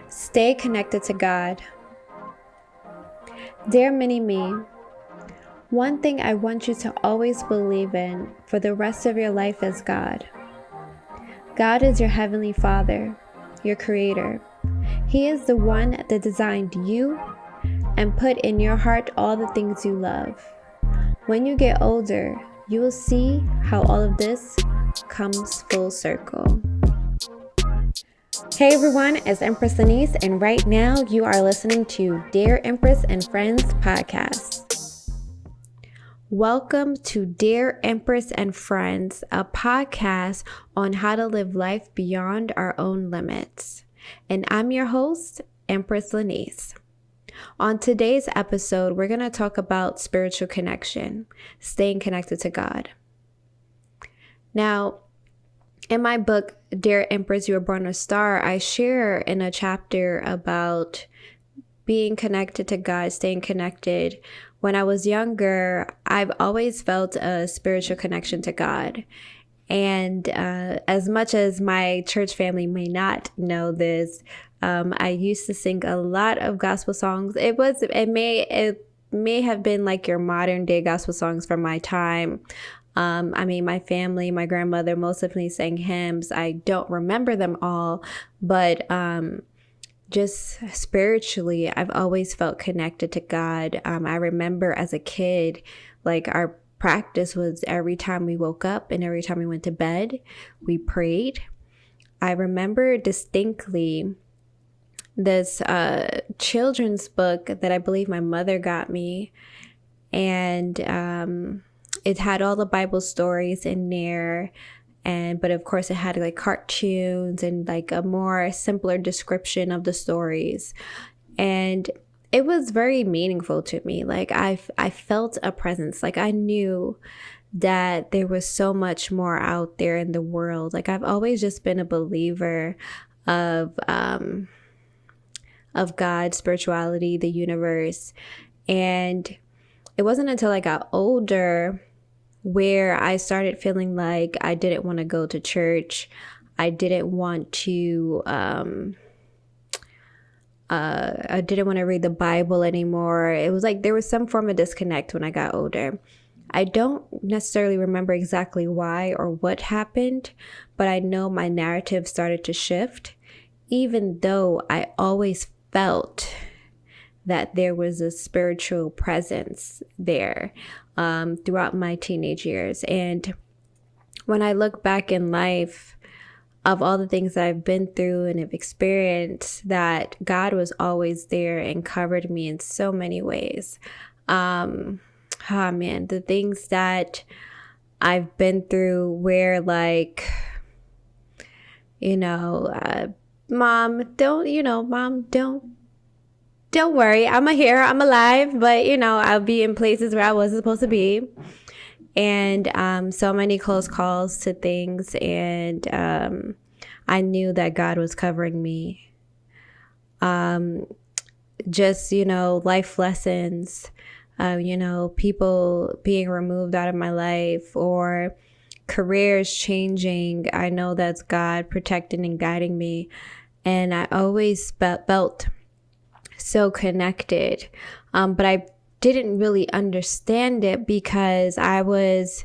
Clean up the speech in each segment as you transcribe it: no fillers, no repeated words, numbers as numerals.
Stay connected to God. Dear Mini-Me, one thing I want you to always believe in for the rest of your life is God. God is your Heavenly Father, your Creator. He is the one that designed you and put in your heart all the things you love. When you get older, you will see how all of this comes full circle. Hey everyone, it's Empress Lanice, and right now you are listening to Dear Empress and Friends podcast. Welcome to Dear Empress and Friends, a podcast on how to live life beyond our own limits. And I'm your host, Empress Lanice. On today's episode, we're going to talk about spiritual connection, staying connected to God. Now, in my book, Dear Empress, You Were Born a Star, I share in a chapter about being connected to God, staying connected. When I was younger, I've always felt a spiritual connection to God. And as much as my church family may not know this, I used to sing a lot of gospel songs. It may have been like your modern day gospel songs from my time. My family, my grandmother most definitely sang hymns. I don't remember them all, but just spiritually, I've always felt connected to God. I remember as a kid, like our practice was every time we woke up and every time we went to bed, we prayed. I remember distinctly this children's book that I believe my mother got me, and it had all the Bible stories in there, but of course it had like cartoons and like a more simpler description of the stories, and it was very meaningful to me. Like I felt a presence. Like I knew that there was so much more out there in the world. Like I've always just been a believer of God, spirituality, the universe, and it wasn't until I got older where I started feeling like I didn't want to go to church. I didn't want to read the Bible anymore. It was like there was some form of disconnect when I got older. I don't necessarily remember exactly why or what happened, but I know my narrative started to shift, even though I always felt that there was a spiritual presence there throughout my teenage years. And when I look back in life, of all the things that I've been through and have experienced, that God was always there and covered me in so many ways. The things that I've been through where mom, don't worry, I'm here, I'm alive, but I'll be in places where I wasn't supposed to be. And so many close calls to things, and I knew that God was covering me. Life lessons, people being removed out of my life or careers changing. I know that's God protecting and guiding me. And I always felt so connected, but I didn't really understand it because I was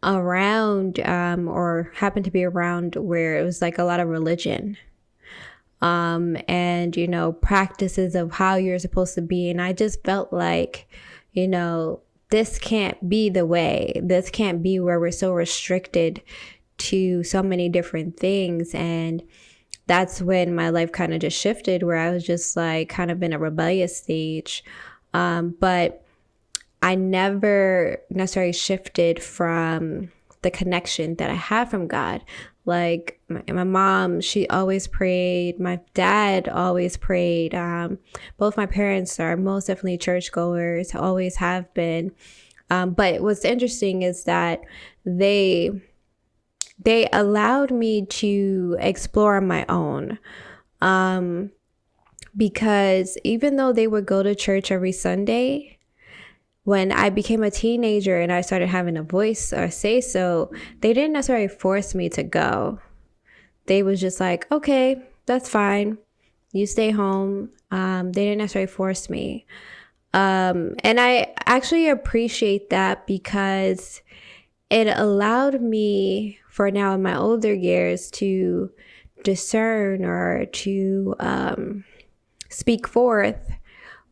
around or happened to be around where it was like a lot of religion and practices of how you're supposed to be, and I just felt like this can't be the way. This can't be where we're so restricted to so many different things. And that's when my life kind of just shifted, where I was just like kind of in a rebellious stage. But I never necessarily shifted from the connection that I have from God. Like my mom, she always prayed. My dad always prayed. Both my parents are most definitely churchgoers, always have been. But what's interesting is that they allowed me to explore on my own. Because even though they would go to church every Sunday, when I became a teenager and I started having a voice or say so, they didn't necessarily force me to go. They was just like, okay, that's fine. you stay home. They didn't necessarily force me. And I actually appreciate that because it allowed me for now in my older years to discern or to speak forth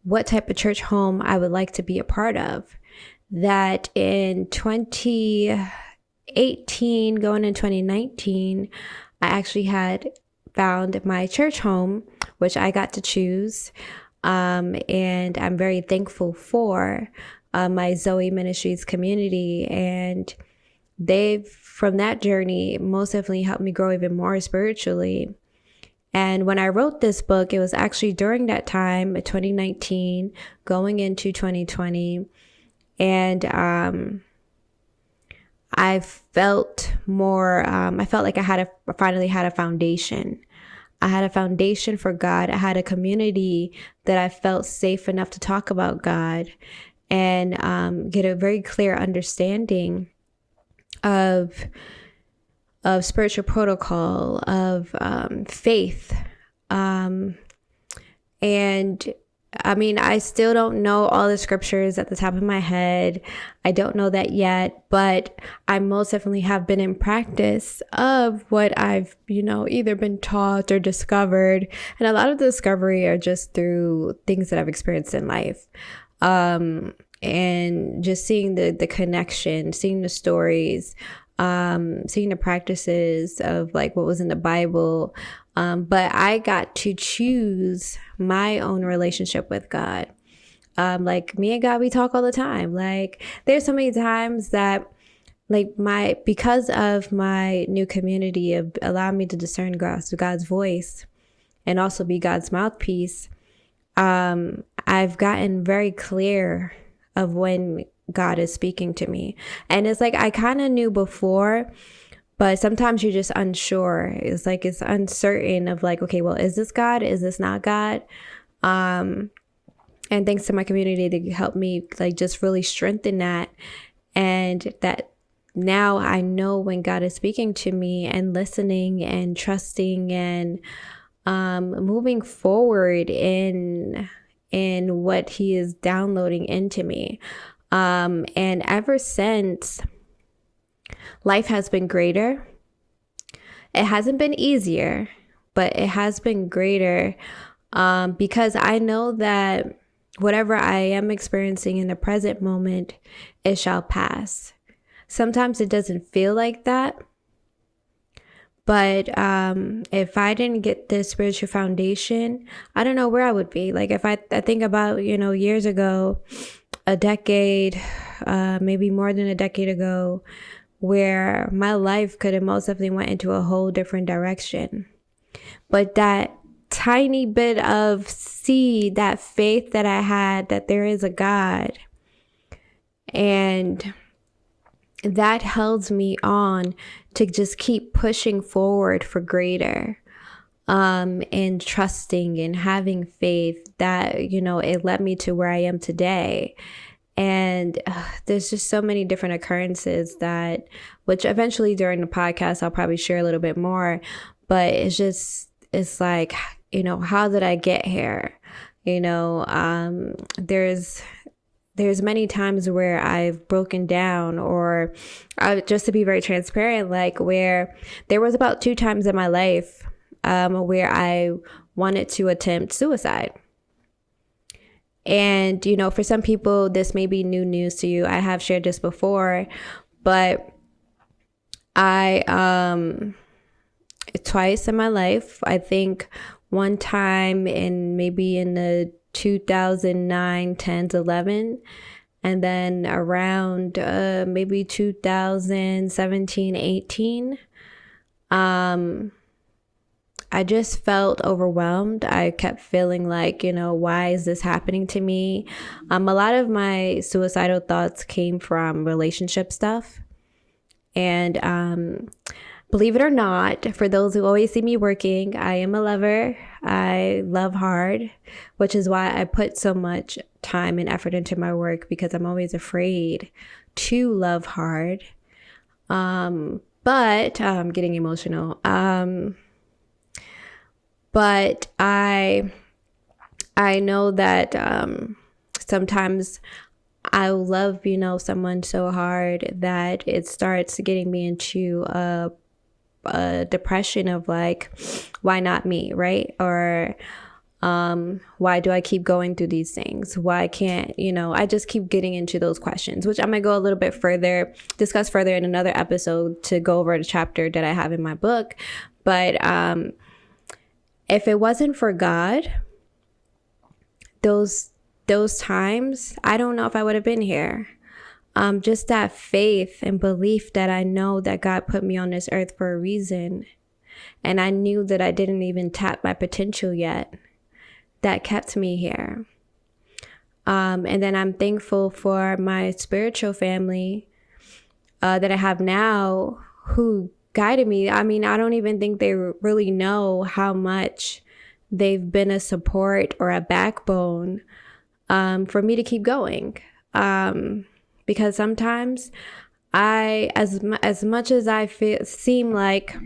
what type of church home I would like to be a part of. That in 2018, going in 2019, I actually had found my church home, which I got to choose. And I'm very thankful for my Zoe Ministries community. And they've, from that journey, most definitely helped me grow even more spiritually. And when I wrote this book, it was actually during that time, 2019, going into 2020. And I felt more, I felt like I finally had a foundation. I had a foundation for God. I had a community that I felt safe enough to talk about God and get a very clear understanding of spiritual protocol, of faith. And I mean, I still don't know all the scriptures at the top of my head. I don't know that yet, but I most definitely have been in practice of what I've, either been taught or discovered. And a lot of the discovery are just through things that I've experienced in life. And just seeing the connection, seeing the stories, seeing the practices of like what was in the Bible. But I got to choose my own relationship with God. Like me and God, we talk all the time. Like there's so many times that because of my new community of allowing me to discern God's voice and also be God's mouthpiece. I've gotten very clear of when God is speaking to me. And it's like, I kind of knew before, but sometimes you're just unsure. It's like, it's uncertain of like, okay, well, is this God? Is this not God? And thanks to my community, they helped me like just really strengthen that. And that now I know when God is speaking to me and listening and trusting and moving forward in what he is downloading into me. And ever since, life has been greater. It hasn't been easier, but it has been greater because I know that whatever I am experiencing in the present moment, it shall pass. Sometimes it doesn't feel like that. But if I didn't get this spiritual foundation, I don't know where I would be. Like if I think about, years ago, a decade, maybe more than a decade ago, where my life could have most definitely went into a whole different direction. But that tiny bit of seed, that faith that I had that there is a God, and that held me on to just keep pushing forward for greater, and trusting and having faith that, it led me to where I am today. And there's just so many different occurrences which eventually during the podcast, I'll probably share a little bit more, but it's like, how did I get here? There's many times where I've broken down, or just to be very transparent, like where there was about 2 times in my life where I wanted to attempt suicide. And, for some people, this may be new news to you. I have shared this before, but twice in my life, I think one time in the 2009, 10, 11, and then around maybe 2017, 18, I just felt overwhelmed. I kept feeling like, why is this happening to me? A lot of my suicidal thoughts came from relationship stuff. And believe it or not, for those who always see me working, I am a lover. I love hard, which is why I put so much time and effort into my work, because I'm always afraid to love hard. But I'm getting emotional. But I know that sometimes I love, someone so hard that it starts getting me into a depression of like, why not me, right? Or why do I keep going through these things? Why can't, I just keep getting into those questions, which I'm going to go a little bit further, discuss further in another episode to go over the chapter that I have in my book. But if it wasn't for God, those times, I don't know if I would have been here. Just that faith and belief that I know that God put me on this earth for a reason. And I knew that I didn't even tap my potential yet. That kept me here. And then I'm thankful for my spiritual family that I have now who guided me. I mean, I don't even think they really know how much they've been a support or a backbone for me to keep going. Because sometimes as much as I seem like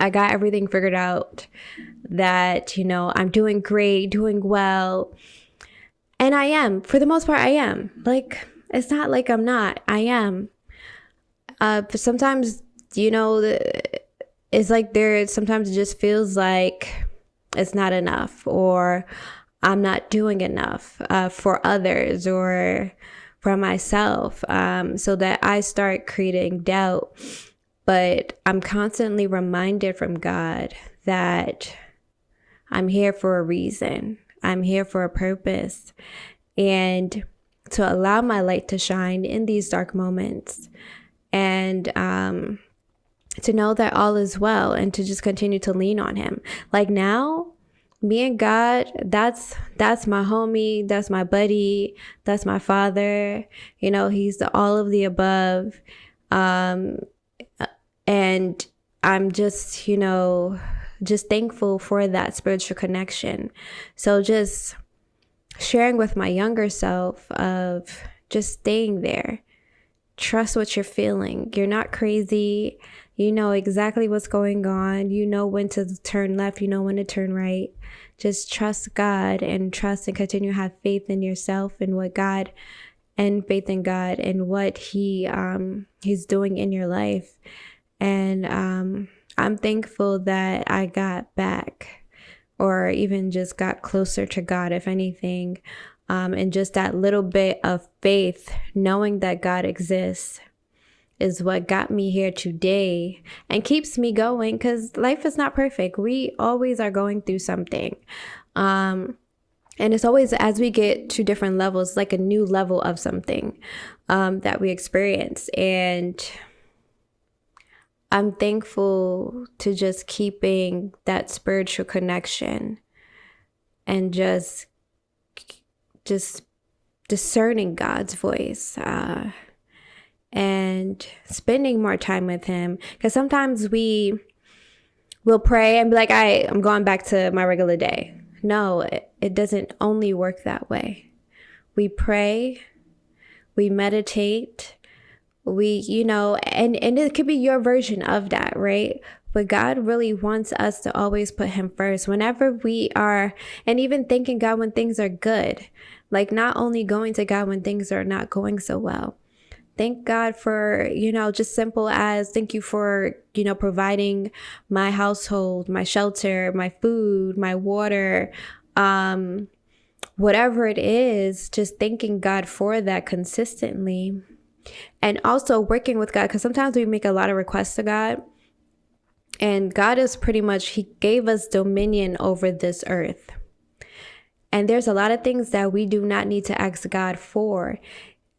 I got everything figured out, that, I'm doing great, doing well. And I am, for the most part, I am. Like, it's not like I'm not, I am. But sometimes, it's like sometimes it just feels like it's not enough, or I'm not doing enough for others or for myself. So that I start creating doubt. But I'm constantly reminded from God that I'm here for a reason. I'm here for a purpose. And to allow my light to shine in these dark moments. And to know that all is well, and to just continue to lean on him. Like now, me and God, that's my homie, that's my buddy, that's my father. He's the all of the above. And I'm just, just thankful for that spiritual connection. So just sharing with my younger self of just staying there. Trust what you're feeling. You're not crazy. You know exactly what's going on. You know when to turn left. You know when to turn right. Just trust God and continue to have faith in yourself and what God, and faith in God and what He's doing in your life. And I'm thankful that I got back, or even just got closer to God, if anything. And just that little bit of faith, knowing that God exists, is what got me here today and keeps me going, because life is not perfect. We always are going through something. And it's always, as we get to different levels, like a new level of something that we experience. And I'm thankful to just keeping that spiritual connection and just discerning God's voice and spending more time with him. Because sometimes we will pray and be like, I'm going back to my regular day. No, it doesn't only work that way. We pray, we meditate, and it could be your version of that, right? But God really wants us to always put him first whenever we are, and even thanking God when things are good. Like not only going to God when things are not going so well. Thank God for, just simple as thank you for, providing my household, my shelter, my food, my water, whatever it is, just thanking God for that consistently. And also working with God, because sometimes we make a lot of requests to God. And God is pretty much, he gave us dominion over this earth. And there's a lot of things that we do not need to ask God for.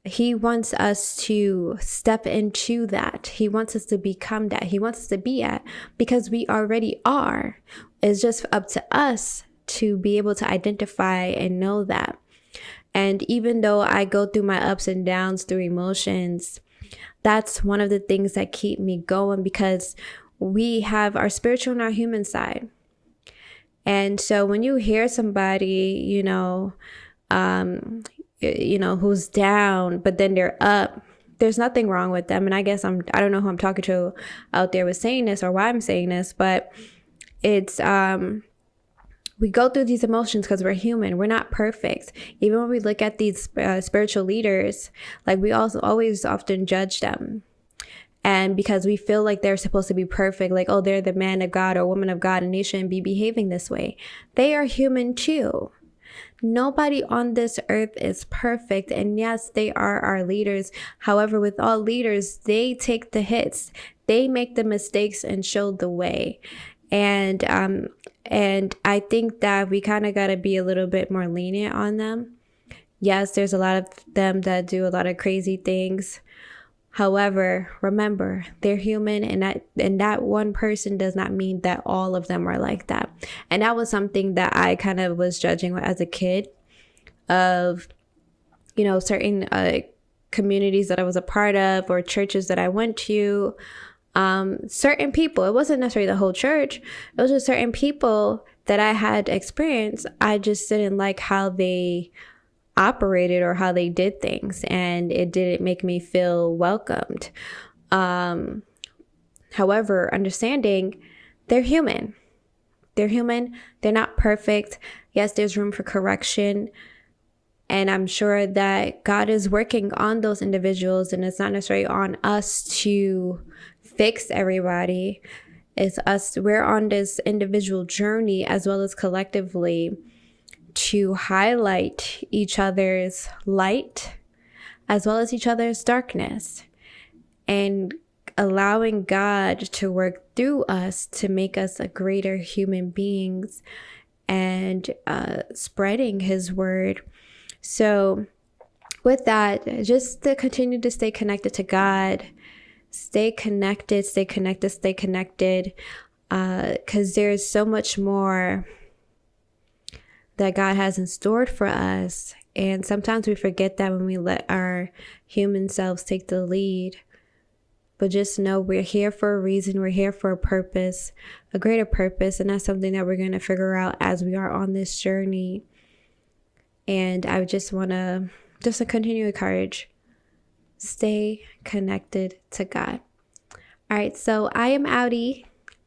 He wants us to step into that. He wants us to become that. He wants us to be at, because we already are. It's just up to us to be able to identify and know that. And even though I go through my ups and downs through emotions, that's one of the things that keep me going, because we have our spiritual and our human side. And so when you hear somebody, who's down, but then they're up, there's nothing wrong with them. And I guess I don't know who I'm talking to out there with saying this or why I'm saying this, but it's, we go through these emotions because we're human. We're not perfect. Even when we look at these spiritual leaders, like we also always often judge them. And because we feel like they're supposed to be perfect, like, oh, they're the man of God or woman of God and they shouldn't be behaving this way. They are human too. Nobody on this earth is perfect. And yes, they are our leaders. However, with all leaders, they take the hits. They make the mistakes and show the way. And I think that we kind of got to be a little bit more lenient on them. Yes, there's a lot of them that do a lot of crazy things. However, remember, they're human, and that one person does not mean that all of them are like that. And that was something that I kind of was judging as a kid of, certain communities that I was a part of or churches that I went to. Certain people, it wasn't necessarily the whole church. It was just certain people that I had experienced. I just didn't like how they operated or how they did things, and it didn't make me feel welcomed. However, understanding they're human. They're not perfect. Yes, there's room for correction. And I'm sure that God is working on those individuals, and it's not necessarily on us to fix everybody. It's us. We're on this individual journey as well as collectively to highlight each other's light as well as each other's darkness, and allowing God to work through us to make us a greater human beings, and spreading his word. So with that, just to continue to stay connected to God, stay connected, because there's so much more that God has in store for us. And sometimes we forget that when we let our human selves take the lead. But just know we're here for a reason. We're here for a purpose, a greater purpose. And that's something that we're going to figure out as we are on this journey. And I just want to continue to encourage, stay connected to God. All right, so I am outie.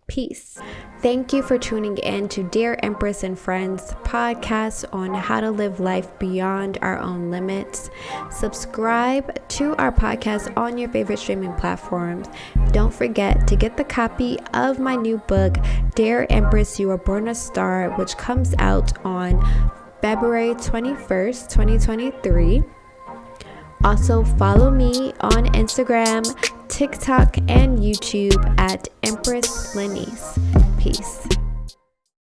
Peace. Thank you for tuning in to Dear Empress and Friends podcast on how to live life beyond our own limits. Subscribe to our podcast on your favorite streaming platforms. Don't forget to get the copy of my new book, Dear Empress, You Were Born a Star, which comes out on February 21st, 2023. Also, follow me on Instagram, TikTok, and YouTube at Empress Lanice. Peace.